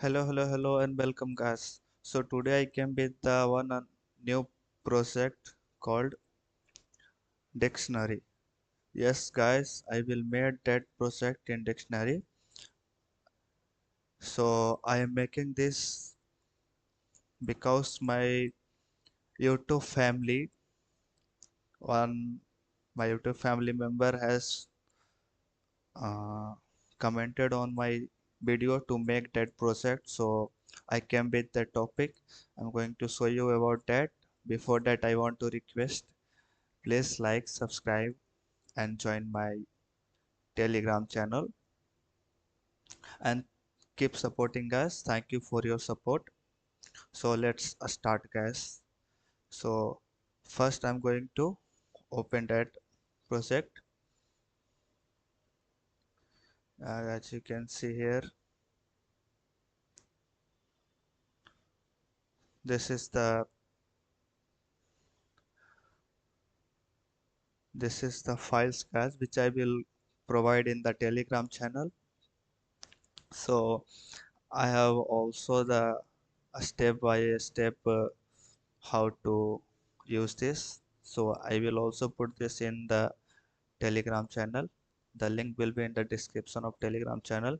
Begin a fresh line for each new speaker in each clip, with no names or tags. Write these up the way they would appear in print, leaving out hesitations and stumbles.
Hello, and welcome, guys. So today I came with the new project called Dictionary. Yes, guys, I will make that project in Dictionary. So I am making this because my YouTube family, one my YouTube family member has uh, commented on my video to make that project. So I came with the topic. I'm going to show you about that. Before that, I want to request please like, subscribe, and join my Telegram channel and keep supporting us. Thank you for your support. So let's start, guys. So first, I'm going to open that project. As you can see here, this is the files, guys, which I will provide in the Telegram channel. So I have also the a step by step how to use this. So I will also put this in the Telegram channel. The link will be in the description of Telegram channel,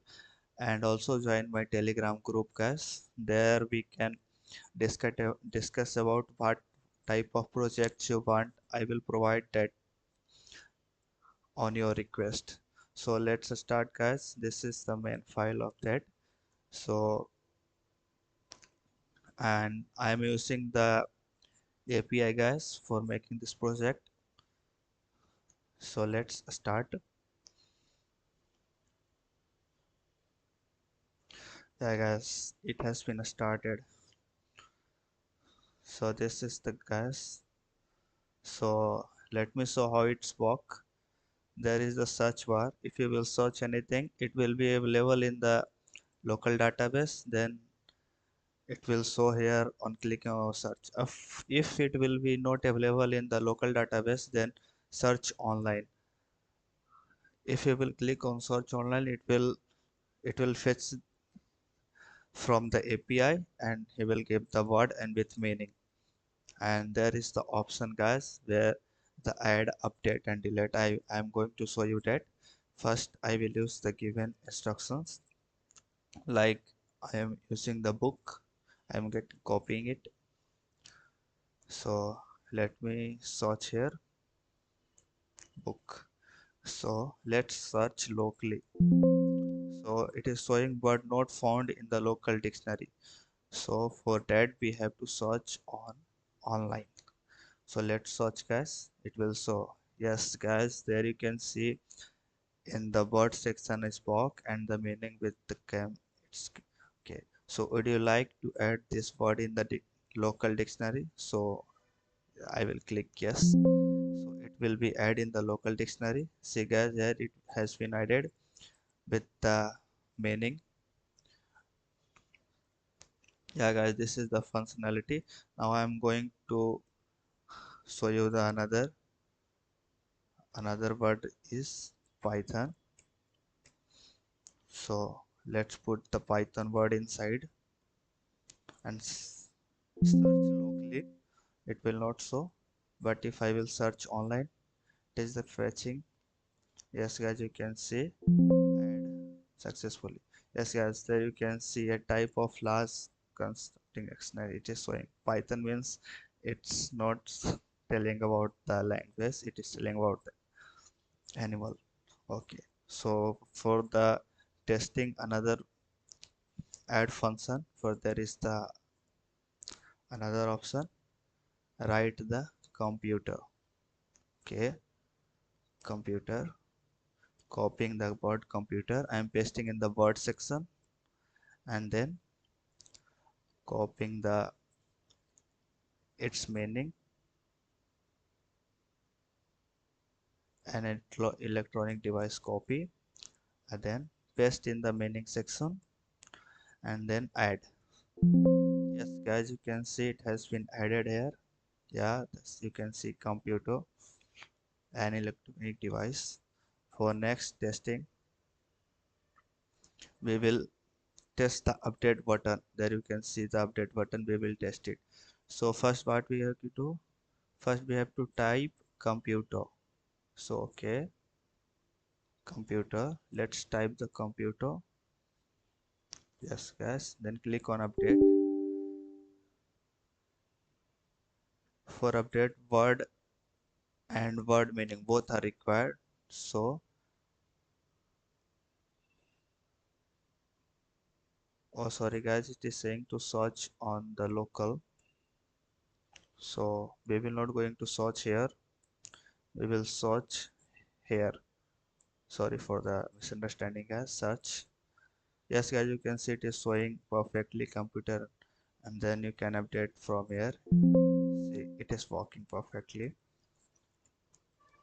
and also join my Telegram group, guys. There we can discuss about what type of projects you want. I will provide that on your request. So let's start, guys. This is the main file of that. So and I am using the API, guys, for making this project. So let's start. Yeah, guys, it has been started. So this is the guys. So let me show how it's work. There is the search bar. If you will search anything, it will be available in the local database. Then it will show here on clicking on search. If it will be not available in the local database, then search online. If you will click on search online, it will fetch from the API and he will give the word and with meaning. And there is the option, guys, where the add, update, and delete. I'm going to show you that. First I will use the given instructions, like I am using the book. I'm getting copying it. So let me search here, book. So let's search locally. So it is showing word not found in the local dictionary. So for that we have to search on online. So let's search, guys. It will show. Yes, guys, there you can see in the word section is book and the meaning with the cam. It's okay. So would you like to add this word in the local dictionary? So I will click yes. So it will be add in the local dictionary. See, guys, here it has been added with the meaning. Yeah, guys, this is the functionality. Now I'm going to show you the another word is Python. So let's put the Python word inside and search locally. It will not show, but if I will search online, it is the fetching. Yes, guys, you can see add successfully. Yes, guys, there you can see a type of large constructing dictionary. It is showing Python means it's not telling about the language, it is telling about the animal. Okay, so for the testing, another add function, for there is the another option, write the computer. Okay, computer, copying the word computer, I am pasting in the word section and then copying the its meaning and electronic device copy, and then paste in the meaning section and then add. Yes, guys, you can see it has been added here. Yeah, you can see computer and electronic device. For next testing, we will test the update button. There you can see the update button. We will test it. So first what we have to do, first we have to type computer. So okay, computer, let's type the computer. Yes guys, then click on update. For update, word and word meaning both are required. So oh sorry guys, it is saying to search on the local. So we will not going to search here, we will search here. Sorry for the misunderstanding guys. Search. Yes guys, you can see it is showing perfectly computer, and then you can update from here. See, it is working perfectly.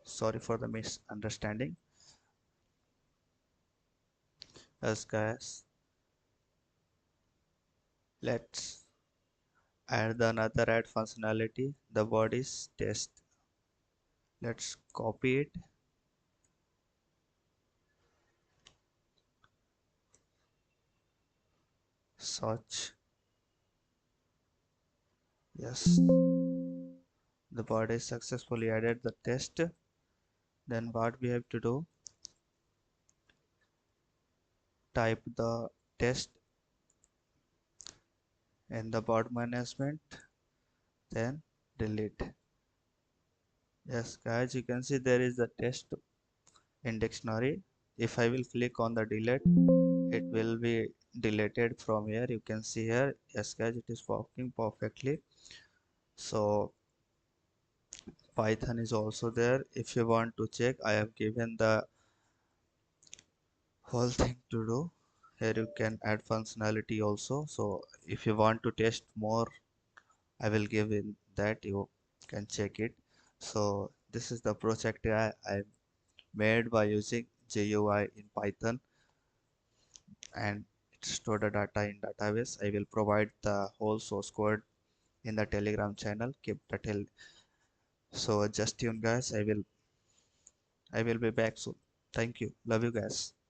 Sorry for the misunderstanding. Yes guys, let's add the another add functionality. The word is test. Let's copy it. Search. Yes, the word is successfully added the test. Then what we have to do, type the test in the word management, then delete. Yes guys, you can see there is the test in dictionary. If I will click on the delete, it will be deleted from here. You can see here. Yes guys, it is working perfectly. So Python is also there. If you want to check, I have given the whole thing to do. Here you can add functionality also. So if you want to test more, I will give in that, you can check it. So this is the project I made by using GUI in Python, and it store the data in database. I will provide the whole source code in the Telegram channel. Keep the so just tune guys. I will be back soon. Thank you. Love you guys.